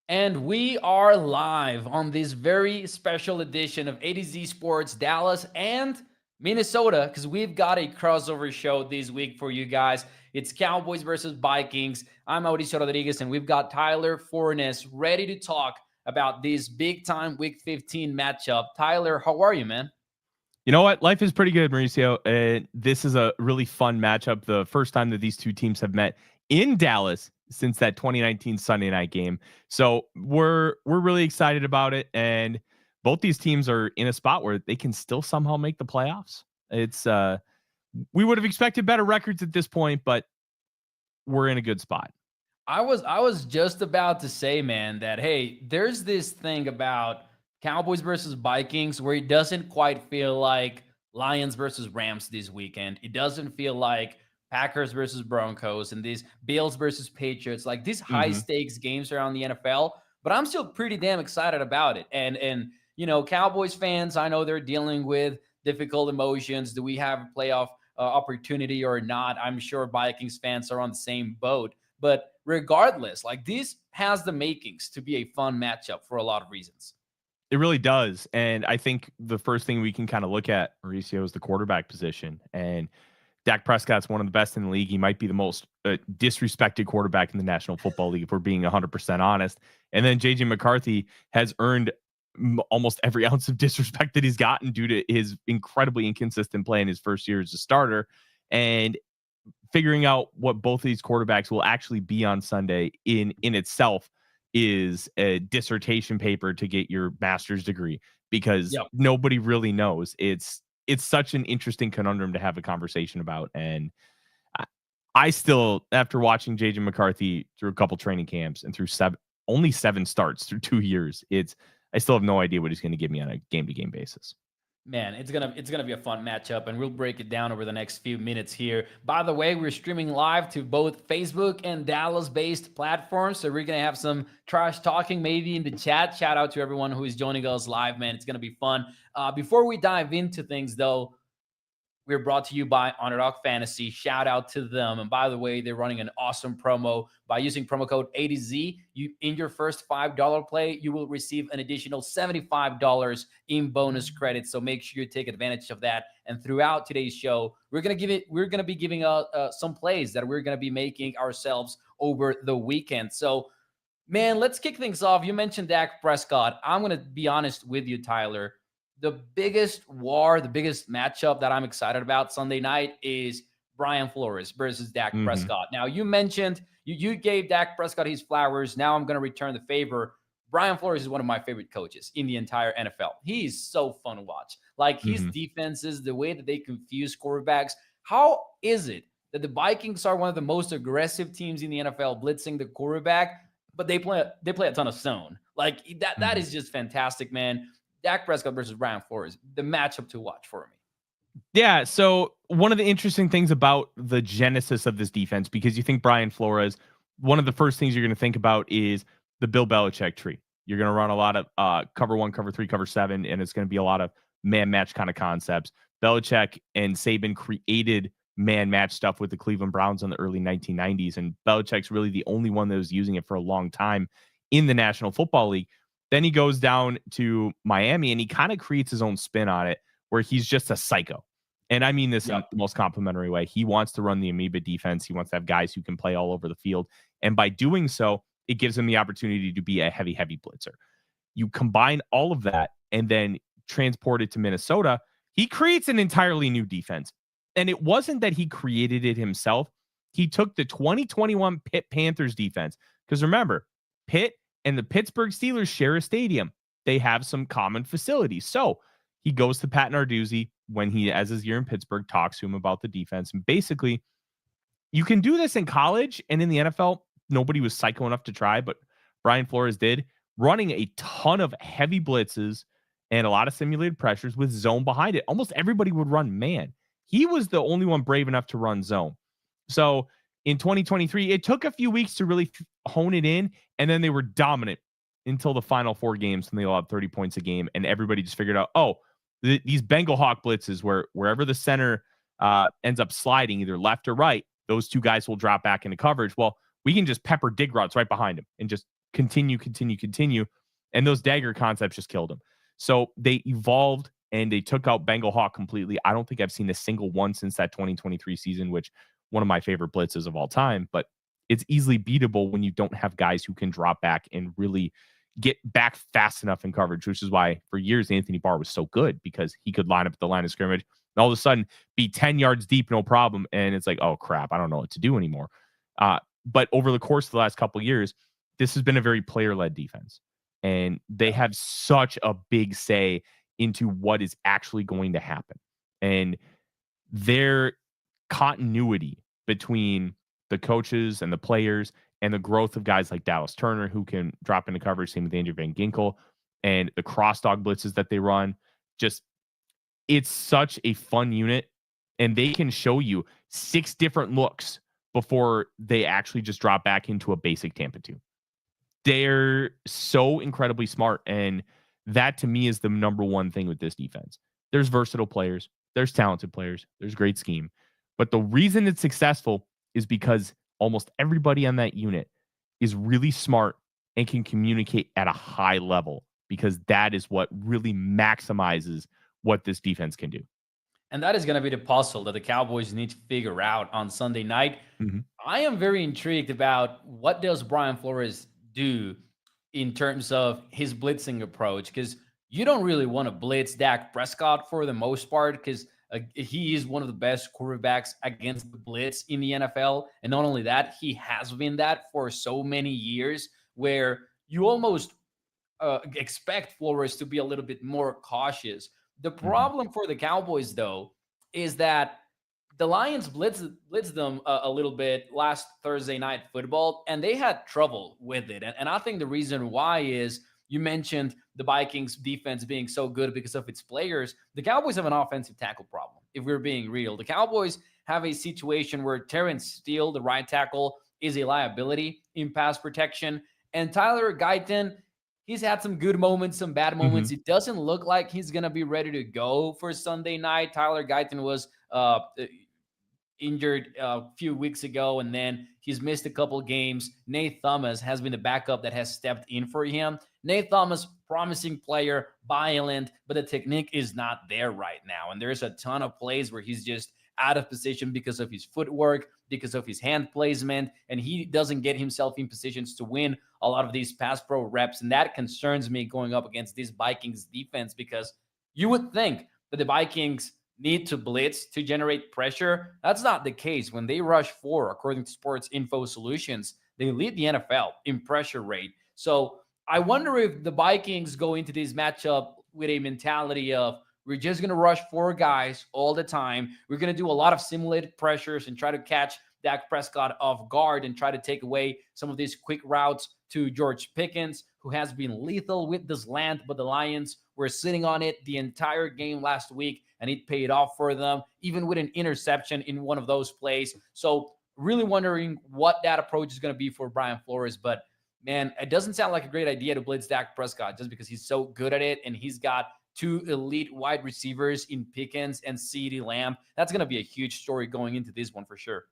And we are live on this very special edition of A to Z Sports Dallas and Minnesota because we've got a crossover show this week for you guys. It's Cowboys versus Vikings. I'm Mauricio Rodriguez, and we've got Tyler Fornes ready to talk about this big time Week 15 matchup. Tyler, how are you, man? You know what? Life is pretty good, Mauricio. This is a really fun matchup. The first time that these two teams have met in Dallas since that 2019 Sunday night game. So we're really excited about it. And both these teams are in a spot where they can still somehow make the playoffs. It's we would have expected better records at this point, but we're in a good spot. I was just about to say, man, that hey, there's this thing about Cowboys versus Vikings where it doesn't quite feel like Lions versus Rams this weekend. It doesn't feel like Packers versus Broncos and these Bills versus Patriots, like these high Mm-hmm. stakes games around the NFL. But I'm still pretty damn excited about it. And Cowboys fans, I know they're dealing with difficult emotions. Do we have a playoff opportunity or not? I'm sure Vikings fans are on the same boat. But regardless, like this has the makings to be a fun matchup for a lot of reasons. It really does. And I think the first thing we can kind of look at, Mauricio, is the quarterback position. And Dak Prescott's one of the best in the league. He might be the most disrespected quarterback in the National Football League, if we're being 100% honest. And then JJ McCarthy has earned almost every ounce of disrespect that he's gotten due to his incredibly inconsistent play in his first year as a starter. And figuring out what both of these quarterbacks will actually be on Sunday in itself is a dissertation paper to get your master's degree, because Yep. nobody really knows. It's such an interesting conundrum to have a conversation about. And I still, after watching JJ McCarthy through a couple training camps and through only seven starts through 2 years, I still have no idea what he's going to give me on a game to game basis. Man, it's gonna be a fun matchup, and we'll break it down over the next few minutes here. By the way, we're streaming live to both Facebook and Dallas-based platforms, so we're gonna have some trash talking maybe in the chat. Shout out to everyone who is joining us live, man. It's gonna be fun. Before we dive into things, though, we're brought to you by Underdog Fantasy. Shout out to them. And by the way, they're running an awesome promo. By using promo code A to Z, you in your first $5 play, you will receive an additional $75 in bonus credits. So make sure you take advantage of that. And throughout today's show, we're gonna be giving some plays that we're gonna be making ourselves over the weekend. So, man, let's kick things off. You mentioned Dak Prescott. I'm gonna be honest with you, Tyler. The biggest war, the biggest matchup that I'm excited about Sunday night is Brian Flores versus Dak Mm-hmm. Prescott. Now, you mentioned you gave Dak Prescott his flowers. Now I'm going to return the favor. Brian Flores is one of my favorite coaches in the entire NFL. He is so fun to watch. Like his Mm-hmm. defenses, the way that they confuse quarterbacks. How is it that the Vikings are one of the most aggressive teams in the NFL, blitzing the quarterback, but they play a ton of zone? Like that Mm-hmm. is just fantastic, man. Dak Prescott versus Brian Flores, the matchup to watch for me. Yeah. So one of the interesting things about the genesis of this defense, because you think Brian Flores, one of the first things you're going to think about is the Bill Belichick tree. You're going to run a lot of cover one, cover three, cover seven, and it's going to be a lot of man match kind of concepts. Belichick and Saban created man match stuff with the Cleveland Browns in the early 1990s, and Belichick's really the only one that was using it for a long time in the National Football League. Then he goes down to Miami and he kind of creates his own spin on it, where he's just a psycho. And I mean this in Yep. the most complimentary way. He wants to run the amoeba defense. He wants to have guys who can play all over the field. And by doing so, it gives him the opportunity to be a heavy, heavy blitzer. You combine all of that and then transport it to Minnesota, he creates an entirely new defense. And it wasn't that he created it himself. He took the 2021 Pitt Panthers defense. Because remember, Pitt and the Pittsburgh Steelers share a stadium. They have some common facilities. So he goes to Pat Narduzzi when he, as his year in Pittsburgh, talks to him about the defense. And basically, you can do this in college and in the NFL. Nobody was psycho enough to try, but Brian Flores did, running a ton of heavy blitzes and a lot of simulated pressures with zone behind it. Almost everybody would run man. He was the only one brave enough to run zone. So in 2023, it took a few weeks to really hone it in, and then they were dominant until the final four games, and they allowed 30 points a game, and everybody just figured out, these Bengal Hawk blitzes, wherever the center ends up sliding, either left or right, those two guys will drop back into coverage. Well, we can just pepper dig routes right behind him and just continue. And those dagger concepts just killed him. So they evolved and they took out Bengal Hawk completely. I don't think I've seen a single one since that 2023 season, which one of my favorite blitzes of all time, but it's easily beatable when you don't have guys who can drop back and really get back fast enough in coverage, which is why for years Anthony Barr was so good, because he could line up at the line of scrimmage and all of a sudden be 10 yards deep, no problem. And it's like, oh crap, I don't know what to do anymore. But over the course of the last couple of years, this has been a very player-led defense. And they have such a big say into what is actually going to happen. And their continuity between the coaches and the players and the growth of guys like Dallas Turner, who can drop into coverage, same with Andrew Van Ginkel, and the cross dog blitzes that they run, just it's such a fun unit. And they can show you 6 different looks before they actually just drop back into a basic Tampa 2. They're so incredibly smart. And that to me is the number one thing with this defense. There's versatile players, there's talented players, there's great scheme. But the reason it's successful is because almost everybody on that unit is really smart and can communicate at a high level, because that is what really maximizes what this defense can do. And that is going to be the puzzle that the Cowboys need to figure out on Sunday night. Mm-hmm. I am very intrigued about what does Brian Flores do in terms of his blitzing approach, because you don't really want to blitz Dak Prescott for the most part, because he is one of the best quarterbacks against the blitz in the NFL. And not only that, he has been that for so many years, where you almost expect Flores to be a little bit more cautious. The problem for the Cowboys, though, is that the Lions blitzed them a little bit last Thursday night football, and they had trouble with it. And I think the reason why is, you mentioned the Vikings defense being so good because of its players. The Cowboys have an offensive tackle problem, if we're being real. The Cowboys have a situation where Terrence Steele, the right tackle, is a liability in pass protection. And Tyler Guyton, he's had some good moments, some bad moments. It doesn't look like he's going to be ready to go for Sunday night. Tyler Guyton was injured a few weeks ago, and then he's missed a couple games. Nate Thomas has been the backup that has stepped in for him. Nate Thomas, promising player, violent, but the technique is not there right now. And there's a ton of plays where he's just out of position because of his footwork, because of his hand placement, and he doesn't get himself in positions to win a lot of these pass pro reps. And that concerns me going up against this Vikings defense, because you would think that the Vikings need to blitz to generate pressure. That's not the case. When they rush 4, according to Sports Info Solutions, they lead the NFL in pressure rate. So I wonder if the Vikings go into this matchup with a mentality of, we're just going to rush 4 guys all the time. We're going to do a lot of simulated pressures and try to catch Dak Prescott off guard and try to take away some of these quick routes to George Pickens, who has been lethal with the slant, but the Lions were sitting on it the entire game last week, and it paid off for them, even with an interception in one of those plays. So really wondering what that approach is going to be for Brian Flores. But man, it doesn't sound like a great idea to blitz Dak Prescott just because he's so good at it, and he's got 2 elite wide receivers in Pickens and CeeDee Lamb. That's going to be a huge story going into this one for sure.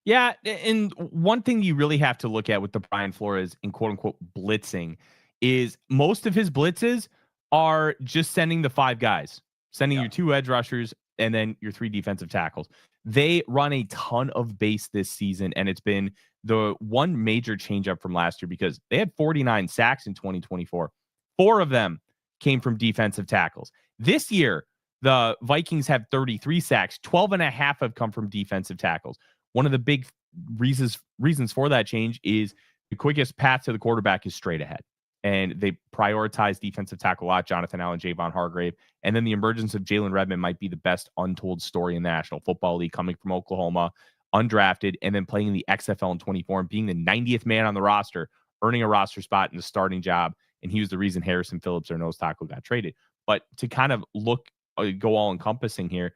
Yeah, and one thing you really have to look at with the Brian Flores in quote-unquote blitzing is most of his blitzes are just sending the 5 guys, sending your 2 edge rushers and then your 3 defensive tackles. They run a ton of base this season, and it's been the one major changeup from last year, because they had 49 sacks in 2024. 4 of them came from defensive tackles. This year, the Vikings have 33 sacks. 12 and a half have come from defensive tackles. One of the big reasons for that change is the quickest path to the quarterback is straight ahead. And they prioritize defensive tackle a lot, Jonathan Allen, Javon Hargrave. And then the emergence of Jalen Redmond might be the best untold story in the National Football League, coming from Oklahoma, undrafted, and then playing in the XFL in 24 and being the 90th man on the roster, earning a roster spot in the starting job. And he was the reason Harrison Phillips, their nose tackle, got traded. But to kind of go all encompassing here,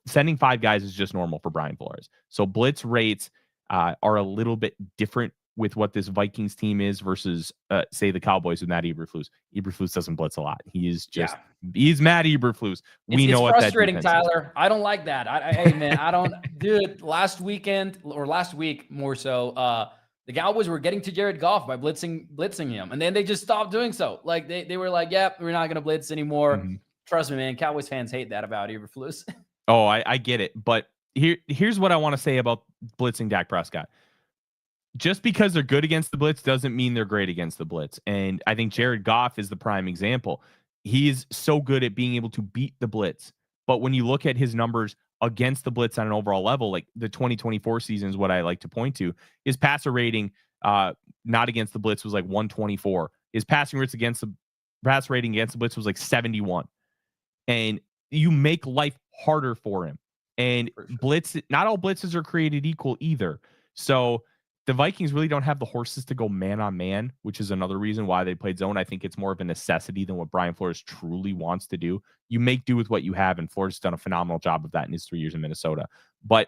sending 5 guys is just normal for Brian Flores. So blitz rates are a little bit different with what this Vikings team is versus, say, the Cowboys with Matt Eberflus. Eberflus doesn't blitz a lot. He is just, he's Matt Eberflus. We know what that is. It's frustrating, Tyler. I don't like that. Hey, man, I don't do it. Last week more so, the Cowboys were getting to Jared Goff by blitzing him, and then they just stopped doing so. Like they were like, "Yep, we're not gonna blitz anymore." Mm-hmm. Trust me, man. Cowboys fans hate that about Eberflus. Oh, I get it. But here's what I want to say about blitzing Dak Prescott. Just because they're good against the blitz doesn't mean they're great against the blitz. And I think Jared Goff is the prime example. He is so good at being able to beat the blitz. But when you look at his numbers against the blitz on an overall level, like the 2024 season is what I like to point to, his passer rating, not against the blitz, was like 124. His passing rates against the pass rating against the blitz was like 71. And you make life harder for him. And blitz, not all blitzes are created equal either. So the Vikings really don't have the horses to go man on man, which is another reason why they played zone. I think it's more of a necessity than what Brian Flores truly wants to do. You make do with what you have, and Flores has done a phenomenal job of that in his 3 years in Minnesota. But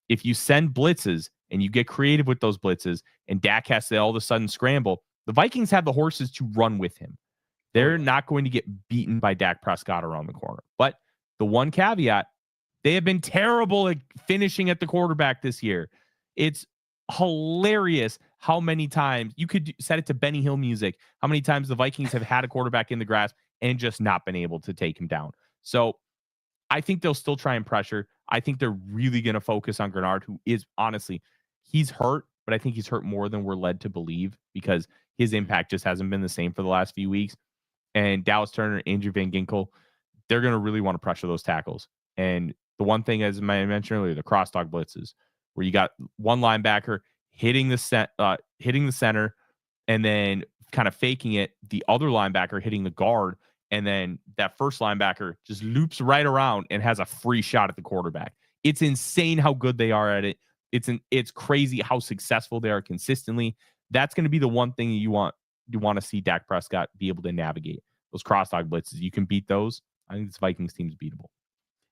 if you send blitzes and you get creative with those blitzes and Dak has to all of a sudden scramble, the Vikings have the horses to run with him. They're not going to get beaten by Dak Prescott around the corner. But the one caveat, they have been terrible at finishing at the quarterback this year. It's hilarious how many times you could set it to Benny Hill music, how many times the Vikings have had a quarterback in the grasp and just not been able to take him down. So I think they'll still try and pressure. I think they're really going to focus on Grenard, who is honestly, he's hurt, but I think he's hurt more than we're led to believe because his impact just hasn't been the same for the last few weeks. And Dallas Turner, Andrew Van Ginkel, they're going to really want to pressure those tackles. And the one thing, as I mentioned earlier, the cross-dog blitzes, where you got one linebacker hitting the center, and then kind of faking it, the other linebacker hitting the guard, and then that first linebacker just loops right around and has a free shot at the quarterback. It's insane how good they are at it. It's crazy how successful they are consistently. That's going to be the one thing you want to see Dak Prescott be able to navigate. Those cross-dog blitzes, you can beat those. I think this Vikings team is beatable.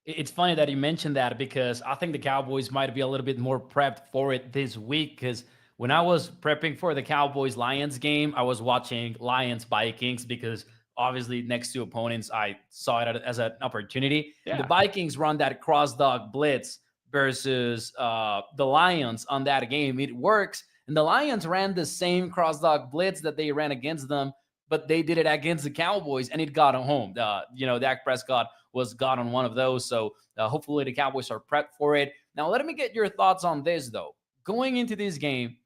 It's funny that you mentioned that because I think the Cowboys might be a little bit more prepped for it this week because when I was prepping for the Cowboys-Lions game, I was watching Lions-Vikings because obviously next to opponents, I saw it as an opportunity. Yeah. The Vikings run that cross-dog blitz versus the Lions on that game. It works. And the Lions ran the same cross-dog blitz that they ran against them, but they did it against the Cowboys, and it got them home. Dak Prescott was got on one of those, so hopefully the Cowboys are prepped for it. Now, let me get your thoughts on this, though. Going into this game,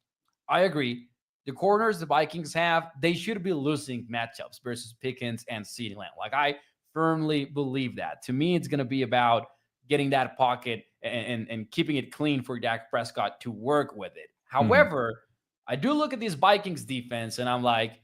I agree. The corners the Vikings have, they should be losing matchups versus Pickens and CeeDee Lamb. Like, I firmly believe that. To me, it's going to be about getting that pocket and keeping it clean for Dak Prescott to work with it. However, I do look at this Vikings defense, and I'm like,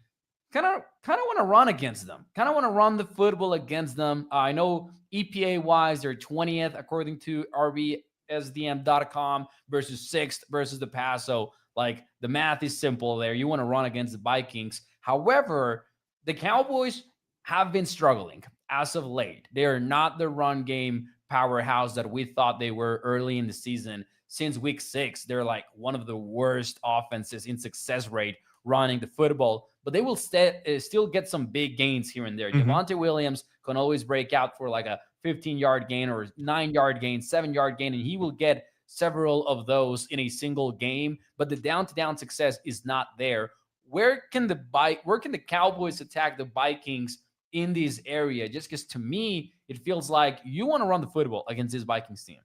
kind of want to run against them. Kind of want to run the football against them. I know EPA-wise, they're 20th, according to RBSDM.com, versus 6th versus the pass. So, like, the math is simple there. You want to run against the Vikings. However, the Cowboys have been struggling as of late. They are not the run game powerhouse that we thought they were early in the season. Since week 6, they're like one of the worst offenses in success rate running the football, but they will still get some big gains here and there. Javonte Williams can always break out for like a 15-yard gain or 9-yard gain, 7-yard gain, and he will get several of those in a single game, but the down-to-down success is not there. Where can the Cowboys attack the Vikings in this area? Just because to me, it feels like you want to run the football against this Vikings team.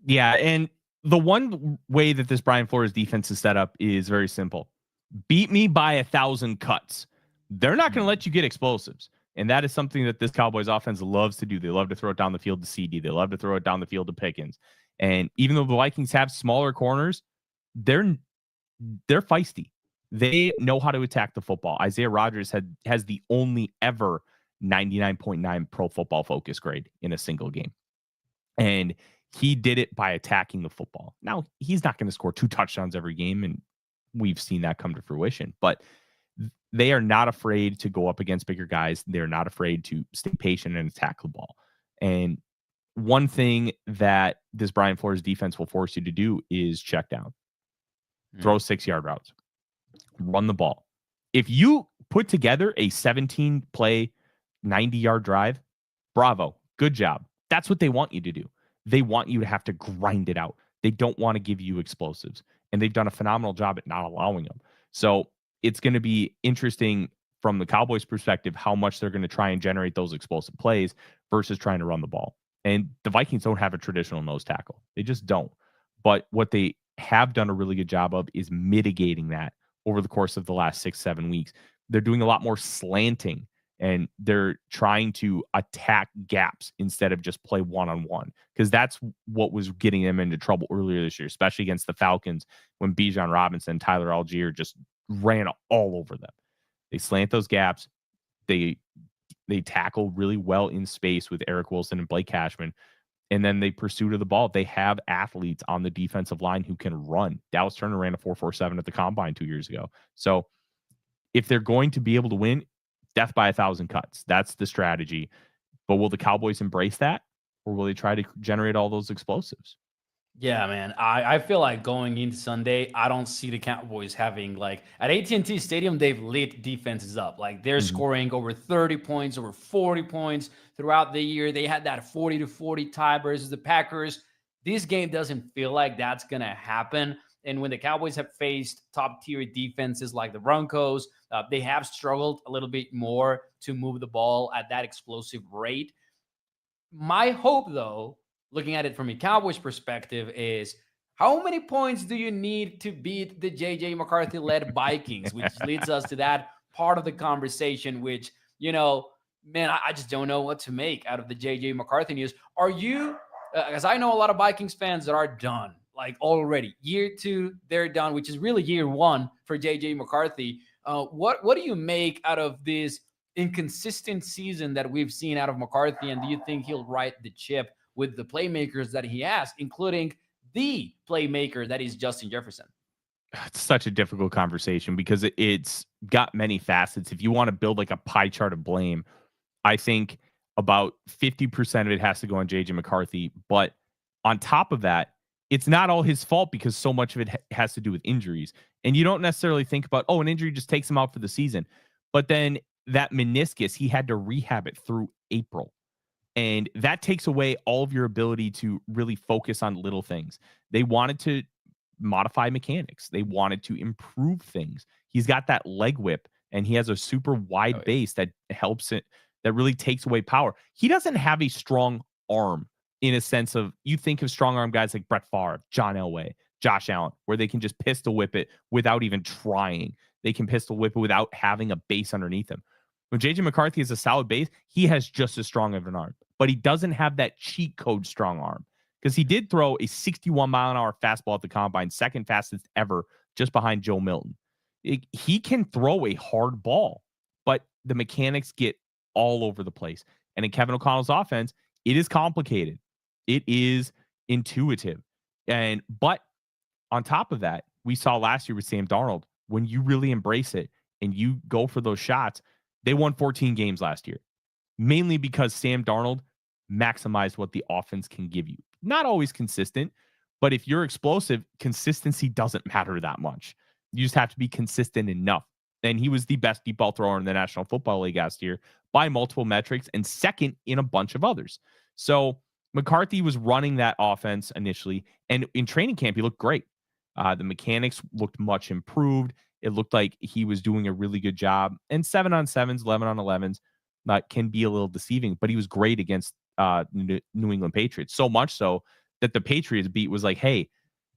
Yeah, and the one way that this Brian Flores defense is set up is very simple. Beat me by 1,000 cuts. They're not going to let you get explosives. And that is something that this Cowboys offense loves to do. They love to throw it down the field to CD. They love to throw it down the field to Pickens. And even though the Vikings have smaller corners, they're feisty. They know how to attack the football. Isaiah Rodgers has the only ever 99.9 Pro Football Focus grade in a single game. And he did it by attacking the football. Now, he's not going to score 2 touchdowns every game, and we've seen that come to fruition. But they are not afraid to go up against bigger guys. They're not afraid to stay patient and attack the ball. And one thing that this Brian Flores defense will force you to do is check down. Throw 6-yard routes. Run the ball. If you put together a 17-play, 90-yard drive, bravo. Good job. That's what they want you to do. They want you to have to grind it out. They don't want to give you explosives. and they've done a phenomenal job at not allowing them. So it's going to be interesting from the Cowboys' perspective how much they're going to try and generate those explosive plays versus trying to run the ball. And the Vikings don't have a traditional nose tackle. They just don't. But what they have done a really good job of is mitigating that over the course of the last 6-7 weeks. They're doing a lot more slanting, and they're trying to attack gaps instead of just play one-on-one, because that's what was getting them into trouble earlier this year, especially against the Falcons when Bijan Robinson, Tyler Algier just ran all over them. They slant those gaps. They tackle really well in space with Eric Wilson and Blake Cashman, and then they pursue to the ball. They have athletes on the defensive line who can run. Dallas Turner ran a 4.47 at the combine 2 years ago. So if they're going to be able to win, death by 1,000 cuts. That's the strategy. But will the Cowboys embrace that, or will they try to generate all those explosives? Yeah, man. I feel like going into Sunday, I don't see the Cowboys having, like, at AT&T Stadium, they've lit defenses up. Like, they're scoring over 30 points, over 40 points throughout the year. They had that 40-40 tie versus the Packers. This game doesn't feel like that's going to happen. And when the Cowboys have faced top-tier defenses like the Broncos, they have struggled a little bit more to move the ball at that explosive rate. My hope, though, looking at it from a Cowboys perspective, is how many points do you need to beat the J.J. McCarthy-led Vikings, which leads us to that part of the conversation, which, man, I just don't know what to make out of the J.J. McCarthy news. Are you, because I know a lot of Vikings fans that are done, like already. Year 2, they're done, which is really year 1 for J.J. McCarthy. What do you make out of this inconsistent season that we've seen out of McCarthy, and do you think he'll right the ship with the playmakers that he has, including the playmaker that is Justin Jefferson? It's such a difficult conversation because it's got many facets. If you want to build like a pie chart of blame, I think about 50% of it has to go on JJ McCarthy. But on top of that, it's not all his fault because so much of it has to do with injuries. And you don't necessarily think about, an injury just takes him out for the season. But then that meniscus, he had to rehab it through April. And that takes away all of your ability to really focus on little things. They wanted to modify mechanics. They wanted to improve things. He's got that leg whip, and he has a super wide base that helps it, that really takes away power. He doesn't have a strong arm in a sense of, you think of strong arm guys like Brett Favre, John Elway, Josh Allen, where they can just pistol whip it without even trying. They can pistol whip it without having a base underneath him. When JJ McCarthy is a solid base, he has just as strong of an arm, but he doesn't have that cheat code strong arm, because he did throw a 61-mile-an-hour fastball at the combine, second fastest ever, just behind Joe Milton. He can throw a hard ball, but the mechanics get all over the place. And in Kevin O'Connell's offense, it is complicated. It is intuitive. But on top of that, we saw last year with Sam Darnold, when you really embrace it and you go for those shots, they won 14 games last year, mainly because Sam Darnold maximized what the offense can give you. Not always consistent, but if you're explosive, consistency doesn't matter that much. You just have to be consistent enough. And he was the best deep ball thrower in the National Football League last year by multiple metrics, and second in a bunch of others. So McCarthy was running that offense initially, and in training camp, he looked great. The mechanics looked much improved. It looked like he was doing a really good job. And 7-on-7s, 11-on-11s can be a little deceiving, but he was great against New England Patriots. So much so that the Patriots beat was like, hey,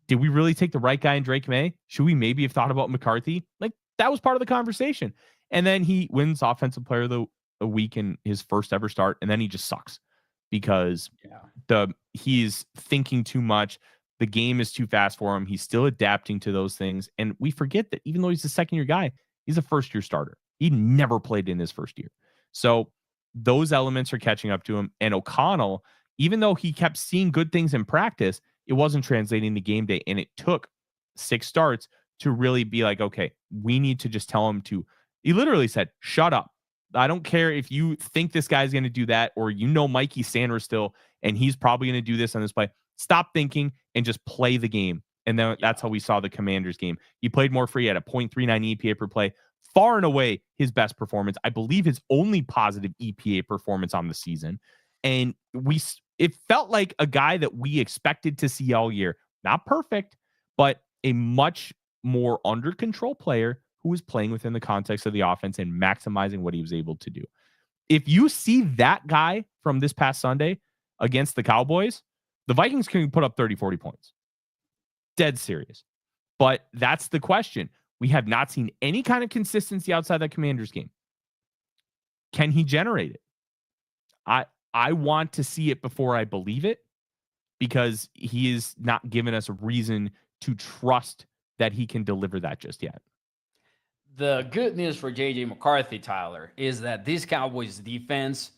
did we really take the right guy in Drake May? Should we maybe have thought about McCarthy? Like, that was part of the conversation. And then he wins Offensive Player of the Week in his first ever start, and then he just sucks because he's thinking too much. The game is too fast for him. He's still adapting to those things. And we forget that even though he's a second-year guy, he's a first-year starter. He never played in his first year. So those elements are catching up to him. And O'Connell, even though he kept seeing good things in practice, it wasn't translating to game day. And it took 6 starts to really be like, okay, we need to just tell him to, he literally said, shut up. I don't care if you think this guy's going to do that, or Mikey Sanders still, and he's probably going to do this on this play. Stop thinking and just play the game. And then that's how we saw the Commanders game. He played more free at a 0.39 EPA per play, far and away his best performance. I believe his only positive EPA performance on the season. And it felt like a guy that we expected to see all year. Not perfect, but a much more under control player who was playing within the context of the offense and maximizing what he was able to do. If you see that guy from this past Sunday against the Cowboys, the Vikings can put up 30, 40 points. Dead serious. But that's the question. We have not seen any kind of consistency outside that Commanders game. Can he generate it? I want to see it before I believe it, because he is not giving us a reason to trust that he can deliver that just yet. The good news for J.J. McCarthy, Tyler, is that this Cowboys defense,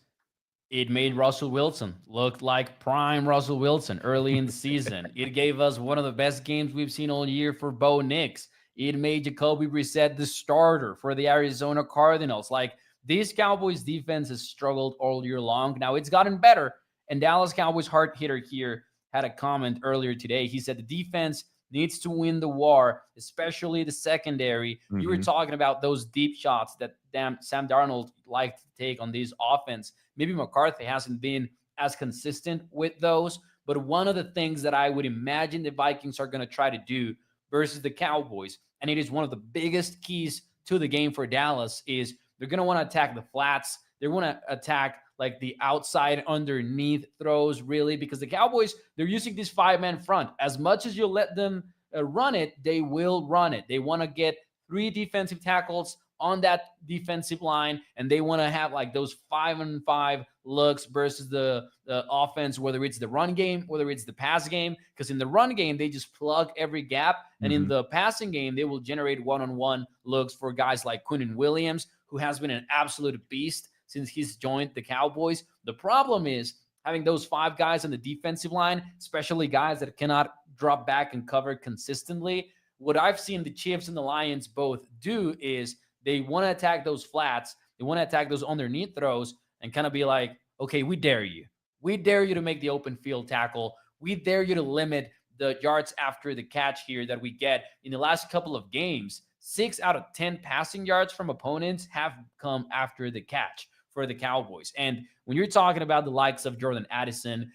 it made Russell Wilson look like prime Russell Wilson early in the season. It gave us one of the best games we've seen all year for Bo Nix. It made Jacoby Brissett the starter for the Arizona Cardinals. Like, this Cowboys defense has struggled all year long. Now it's gotten better. And Dallas Cowboys hard hitter here had a comment earlier today. He said the defense needs to win the war, especially the secondary. Mm-hmm. You were talking about those deep shots that Sam Darnold liked to take on this offense. Maybe McCarthy hasn't been as consistent with those, but one of the things that I would imagine the Vikings are going to try to do versus the Cowboys, and it is one of the biggest keys to the game for Dallas, is they're going to want to attack the flats. They want to attack like the outside underneath throws, really, because the Cowboys, they're using this 5-man front. As much as you let them run it, they will run it. They want to get 3 defensive tackles on that defensive line, and they want to have like those 5-on-5 looks versus the offense, whether it's the run game, whether it's the pass game, because in the run game, they just plug every gap, and in the passing game, they will generate one-on-one looks for guys like Quinnen Williams, who has been an absolute beast since he's joined the Cowboys. The problem is having those 5 guys on the defensive line, especially guys that cannot drop back and cover consistently. What I've seen the Chiefs and the Lions both do is they want to attack those flats. They want to attack those underneath throws and kind of be like, okay, we dare you. We dare you to make the open field tackle. We dare you to limit the yards after the catch here that we get. In the last couple of games, 6 out of 10 passing yards from opponents have come after the catch for the Cowboys. And when you're talking about the likes of Jordan Addison,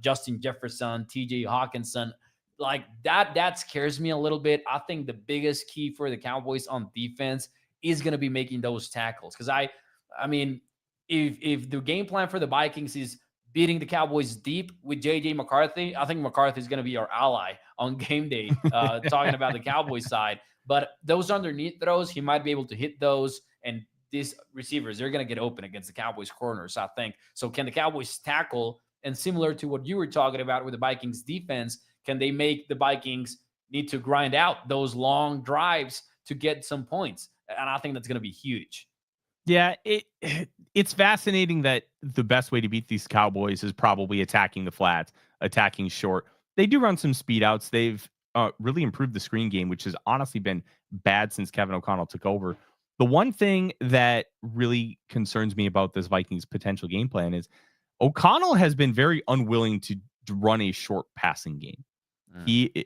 Justin Jefferson, TJ Hawkinson, like that scares me a little bit. I think the biggest key for the Cowboys on defense is going to be making those tackles. Because I mean, if the game plan for the Vikings is beating the Cowboys deep with J.J. McCarthy, I think McCarthy is going to be our ally on game day, talking about the Cowboys side. But those underneath throws, he might be able to hit those. And these receivers, they're going to get open against the Cowboys corners, I think. So can the Cowboys tackle? And similar to what you were talking about with the Vikings defense, can they make the Vikings need to grind out those long drives to get some points? And I think that's going to be huge. Yeah, it's fascinating that the best way to beat these Cowboys is probably attacking the flats, attacking short. They do run some speed outs. They've really improved the screen game, which has honestly been bad since Kevin O'Connell took over. The one thing that really concerns me about this Vikings potential game plan is O'Connell has been very unwilling to run a short passing game. He,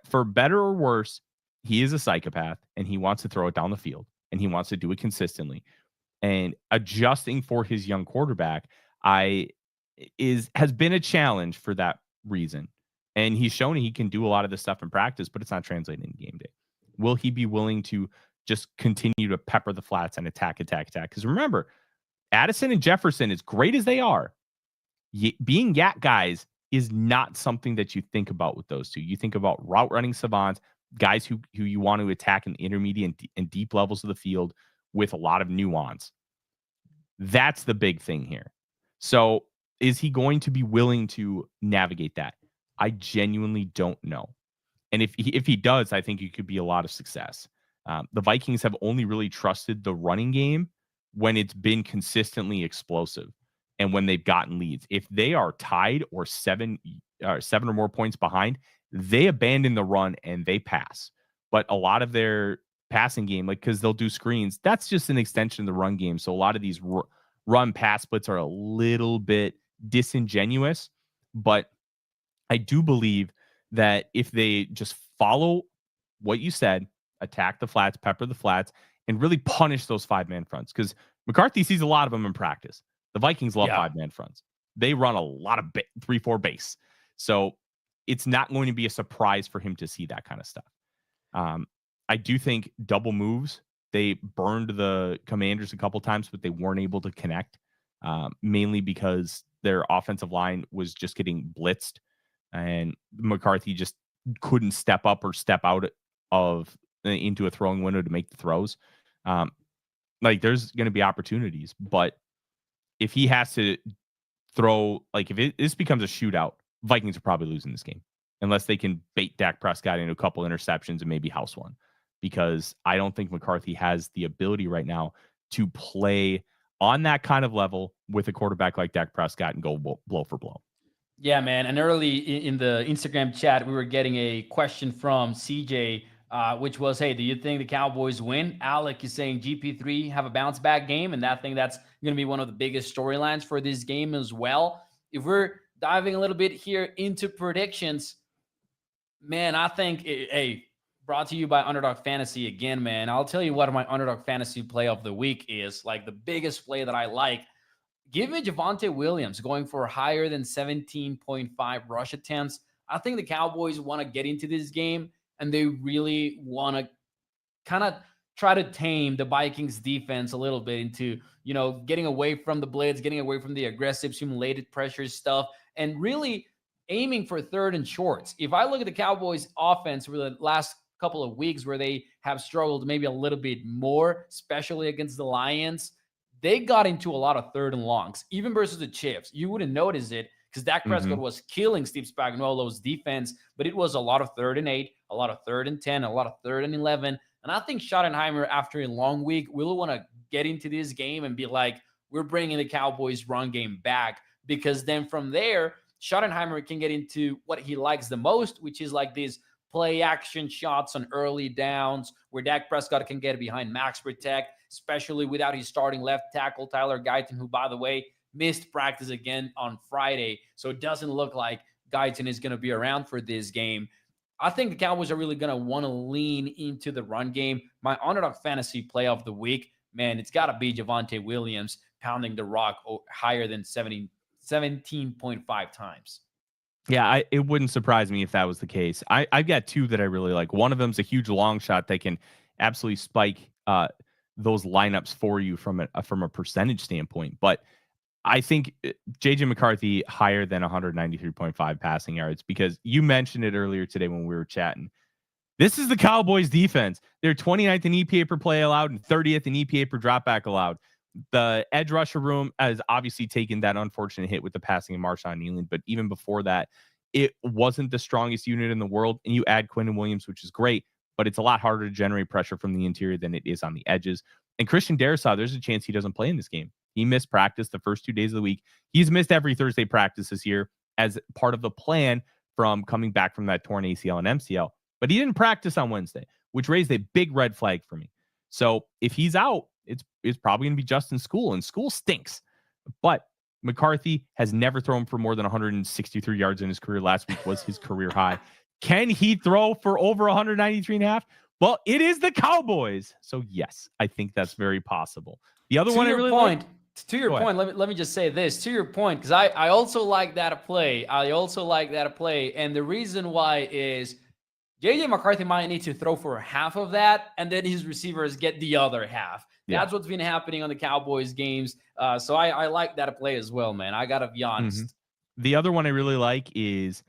for better or worse, he is a psychopath and he wants to throw it down the field and he wants to do it consistently. And adjusting for his young quarterback has been a challenge for that reason. And he's shown he can do a lot of this stuff in practice, but it's not translating in game day. Will he be willing to just continue to pepper the flats and attack? Because remember, Addison and Jefferson, as great as they are, being yak guys is not something that you think about with those two. You think about route running savants, guys who you want to attack in the intermediate and deep levels of the field with a lot of nuance. That's the big thing here. So is he going to be willing to navigate that? I genuinely don't know. And if he does, I think it could be a lot of success. The Vikings have only really trusted the running game when it's been consistently explosive and when they've gotten leads. If they are tied or seven or more points behind, they abandon the run and they pass. But a lot of their passing game, like, because they'll do screens, that's just an extension of the run game. So a lot of these run pass splits are a little bit disingenuous. But I do believe that if they just follow what you said, attack the flats, pepper the flats, and really punish those 5-man fronts, because McCarthy sees a lot of them in practice. The Vikings love 5-man fronts. They run a lot of 3-4 base. So it's not going to be a surprise for him to see that kind of stuff. I do think double moves. They burned the Commanders a couple times, but they weren't able to connect, mainly because their offensive line was just getting blitzed, and McCarthy just couldn't step up or step out of into a throwing window to make the throws. Um, like there's going to be opportunities, but if he has to throw, like if this becomes a shootout, Vikings are probably losing this game unless they can bait Dak Prescott into a couple interceptions and maybe house one. Because I don't think McCarthy has the ability right now to play on that kind of level with a quarterback like Dak Prescott and go blow for blow. Yeah, man. And early in the Instagram chat, we were getting a question from CJ, which was, hey, do you think the Cowboys win? Alec is saying GP3 have a bounce back game. And I think that's going to be one of the biggest storylines for this game as well. If we're diving a little bit here into predictions, man, I think, hey, brought to you by Underdog Fantasy again, man. I'll tell you what my Underdog Fantasy play of the week is. Like the biggest play that I like. Give me Javonte Williams going for higher than 17.5 rush attempts. I think the Cowboys want to get into this game and they really want to kind of try to tame the Vikings defense a little bit into, getting away from the blitz, getting away from the aggressive simulated pressure stuff, and really aiming for third and shorts. If I look at the Cowboys offense over the last couple of weeks where they have struggled maybe a little bit more, especially against the Lions, they got into a lot of third and longs, even versus the Chiefs. You wouldn't notice it because Dak Prescott was killing Steve Spagnuolo's defense, but it was a lot of 3rd and 8, a lot of 3rd and 10, a lot of 3rd and 11. And I think Schottenheimer, after a long week, will want to get into this game and be like, we're bringing the Cowboys run game back, because then from there, Schottenheimer can get into what he likes the most, which is like these play action shots on early downs where Dak Prescott can get behind max protect, especially without his starting left tackle, Tyler Guyton, who, by the way, missed practice again on Friday. So it doesn't look like Guyton is going to be around for this game. I think the Cowboys are really going to want to lean into the run game. My Underdog Fantasy play of the week, man, it's got to be Javonte Williams pounding the rock higher than 17.5 times. Yeah, it wouldn't surprise me if that was the case. I've got two that I really like. One of them's a huge long shot that can absolutely spike those lineups for you from a percentage standpoint. But I think JJ McCarthy higher than 193.5 passing yards, because you mentioned it earlier today when we were chatting. This is the Cowboys defense. They're 29th in EPA per play allowed and 30th in EPA per dropback allowed. The edge rusher room has obviously taken that unfortunate hit with the passing of Marshawn Kneeland, but even before that, it wasn't the strongest unit in the world. And you add Quinnen Williams, which is great, but it's a lot harder to generate pressure from the interior than it is on the edges. And Christian Darrisaw, there's a chance he doesn't play in this game. He missed practice the first 2 days of the week. He's missed every Thursday practice this year as part of the plan from coming back from that torn ACL and MCL. But he didn't practice on Wednesday, which raised a big red flag for me. So if he's out, it's probably going to be Justin School, and School stinks. But McCarthy has never thrown for more than 163 yards in his career. Last week was his career high. Can he throw for over 193.5? Well, it is the Cowboys. So yes, I think that's very possible. The other one I really like. To your point, let me just say this. To your point, because I also like that play. And the reason why is JJ McCarthy might need to throw for half of that, and then his receivers get the other half. That's what's been happening on the Cowboys games. So I like that play as well, man. I got to be honest. Mm-hmm. The other one I really like is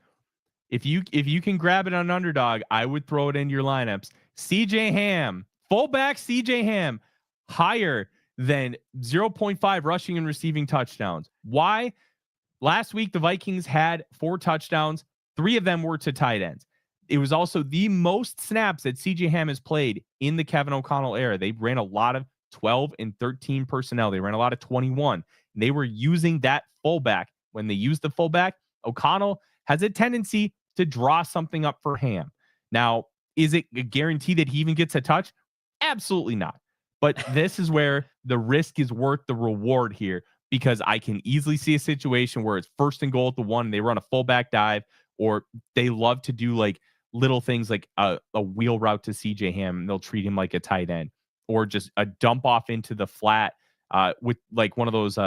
if you can grab it on Underdog, I would throw it in your lineups. CJ Ham, fullback CJ Ham, higher than 0.5 rushing and receiving touchdowns. Why? Last week, the Vikings had 4 touchdowns. 3 of them were to tight ends. It was also the most snaps that CJ Ham has played in the Kevin O'Connell era. They ran a lot of 12 and 13 personnel. They ran a lot of 21. And they were using that fullback. When they used the fullback, O'Connell has a tendency to draw something up for Ham. Now, is it a guarantee that he even gets a touch? Absolutely not. But this is where the risk is worth the reward here, because I can easily see a situation where it's 1st and goal at the 1, and they run a fullback dive, or they love to do like little things like a wheel route to CJ Ham, and they'll treat him like a tight end, or just a dump off into the flat with like one of those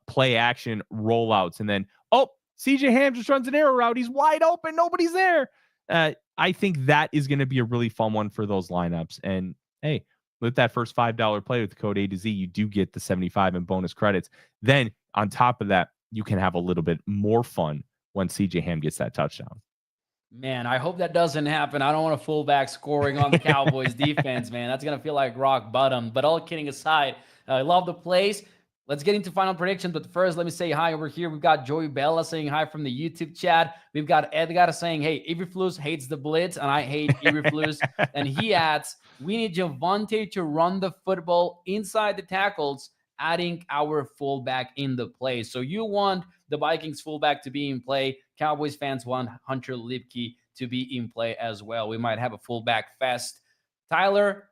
play action rollouts. And then, CJ Ham just runs an arrow route. He's wide open. Nobody's there. I think that is going to be a really fun one for those lineups. And hey, with that first $5 play with the code A to Z, you do get the 75 in bonus credits. Then on top of that, you can have a little bit more fun when CJ Ham gets that touchdown. Man, I hope that doesn't happen. I don't want a fullback scoring on the Cowboys defense, man. That's going to feel like rock bottom. But all kidding aside, I love the plays. Let's get into final predictions. But first, let me say hi over here. We've got Joey Bella saying hi from the YouTube chat. We've got Edgar saying, hey, Eberflus hates the blitz, and I hate Eberflus. And he adds, we need Javonte to run the football inside the tackles, adding our fullback in the play. So you want the Vikings fullback to be in play. Cowboys fans want Hunter Lipke to be in play as well. We might have a fullback fest. Tyler,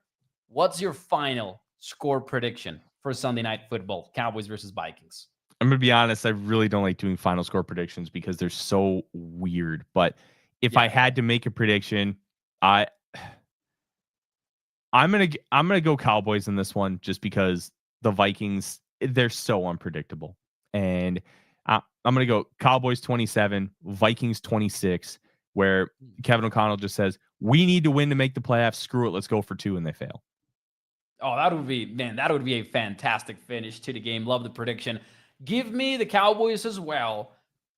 what's your final score prediction for Sunday Night Football, Cowboys versus Vikings? I'm going to be honest, I really don't like doing final score predictions because they're so weird. But if I had to make a prediction, I'm gonna go Cowboys in this one just because the Vikings, they're so unpredictable. And I'm gonna go Cowboys 27, Vikings 26, where Kevin O'Connell just says, we need to win to make the playoffs. Screw it, let's go for 2, and they fail. Oh, that would be a fantastic finish to the game. Love the prediction. Give me the Cowboys as well.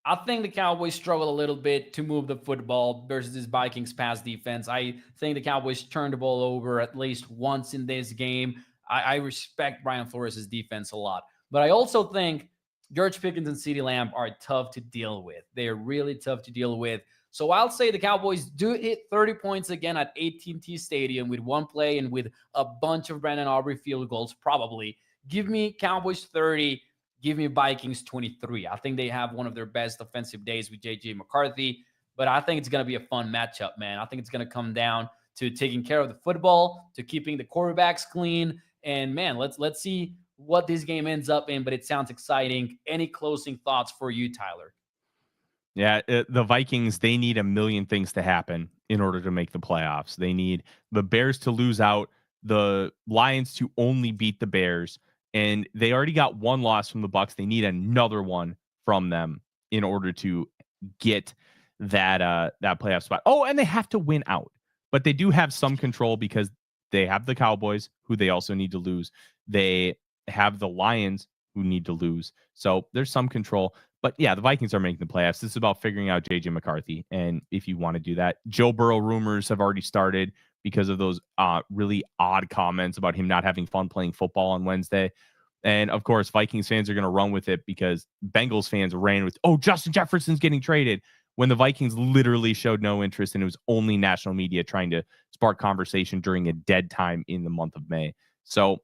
I think the Cowboys struggle a little bit to move the football versus this Vikings pass defense. I think the Cowboys turned the ball over at least once in this game. I respect Brian Flores' defense a lot. But I also think George Pickens and CeeDee Lamb are tough to deal with. They are really tough to deal with. So I'll say the Cowboys do hit 30 points again at AT&T Stadium with one play and with a bunch of Brandon Aubrey field goals, probably. Give me Cowboys 30. Give me Vikings 23. I think they have one of their best offensive days with J.J. McCarthy, but I think it's going to be a fun matchup, man. I think it's going to come down to taking care of the football, to keeping the quarterbacks clean, and, man, let's see what this game ends up in, but it sounds exciting. Any closing thoughts for you, Tyler? Yeah, the Vikings, they need a million things to happen in order to make the playoffs. They need the Bears to lose out, the Lions to only beat the Bears, and they already got one loss from the Bucs. They need another one from them in order to get that playoff spot. Oh, and they have to win out. But they do have some control because they have the Cowboys, who they also need to lose. They have the Lions, who need to lose. So there's some control. But yeah, the Vikings are making the playoffs. This is about figuring out J.J. McCarthy. And if you want to do that, Joe Burrow rumors have already started because of those really odd comments about him not having fun playing football on Wednesday. And of course, Vikings fans are going to run with it because Bengals fans ran with, oh, Justin Jefferson's getting traded, when the Vikings literally showed no interest, and it was only national media trying to spark conversation during a dead time in the month of May. So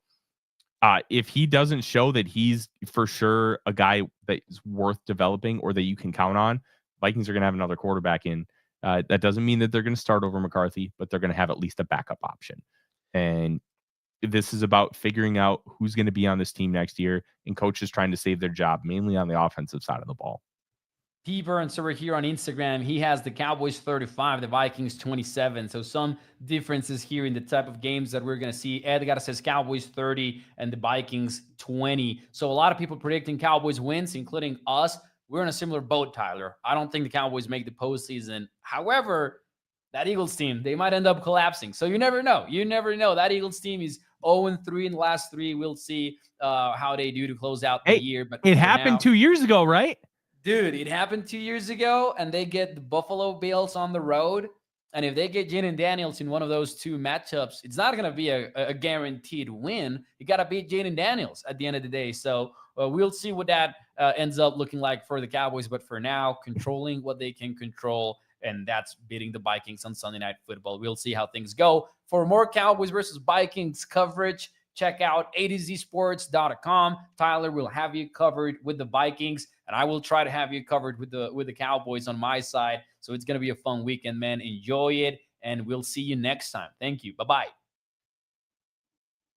if he doesn't show that he's for sure a guy that is worth developing or that you can count on, Vikings are going to have another quarterback in. That doesn't mean that they're going to start over McCarthy, but they're going to have at least a backup option. And this is about figuring out who's going to be on this team next year, and coaches trying to save their job, mainly on the offensive side of the ball. P. Burns over here on Instagram, he has the Cowboys 35, the Vikings 27. So some differences here in the type of games that we're going to see. Edgar says Cowboys 30 and the Vikings 20. So a lot of people predicting Cowboys wins, including us. We're in a similar boat, Tyler. I don't think the Cowboys make the postseason. However, that Eagles team, they might end up collapsing. So you never know. You never know. That Eagles team is 0-3 in the last 3. We'll see how they do to close out the year. But it happened 2 years ago, right? Dude, it happened 2 years ago, and they get the Buffalo Bills on the road. And if they get Jaden Daniels in one of those two matchups, it's not going to be a guaranteed win. You got to beat Jaden Daniels at the end of the day. So we'll see what that ends up looking like for the Cowboys. But for now, controlling what they can control, and that's beating the Vikings on Sunday Night Football. We'll see how things go. For more Cowboys versus Vikings coverage, check out atozsports.com. Tyler will have you covered with the Vikings, and I will try to have you covered with the Cowboys on my side. So it's going to be a fun weekend, man. Enjoy it, and we'll see you next time. Thank you. Bye-bye.